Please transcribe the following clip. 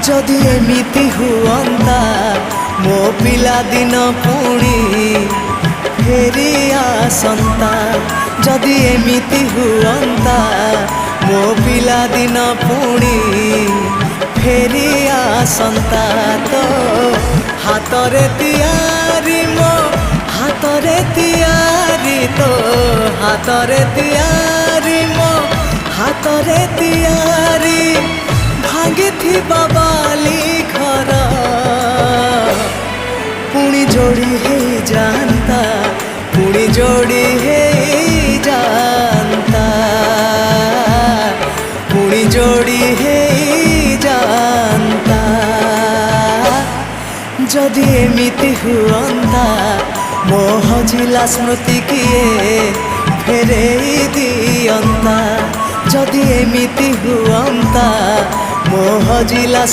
जदि एमिति हुअंता मो पिला दिन पुणी फेरी आसंता। जदि एमिति हुअंता मो पिला दिन पुणी फेरी आसंता। तो हातरे तियारी मो हातरे तियारी तो हातरे तियारी मो हातरे तियारी भांगी थी बाबाली घर पुणी जोड़ी है जानता पुणी जोड़ी है जानता पुणी जोड़ी है जानता। जदि एमिति हुअंता मो हजिला स्मृति किए फेरे दियंता। जदि एमिति हुअंता मो हजिला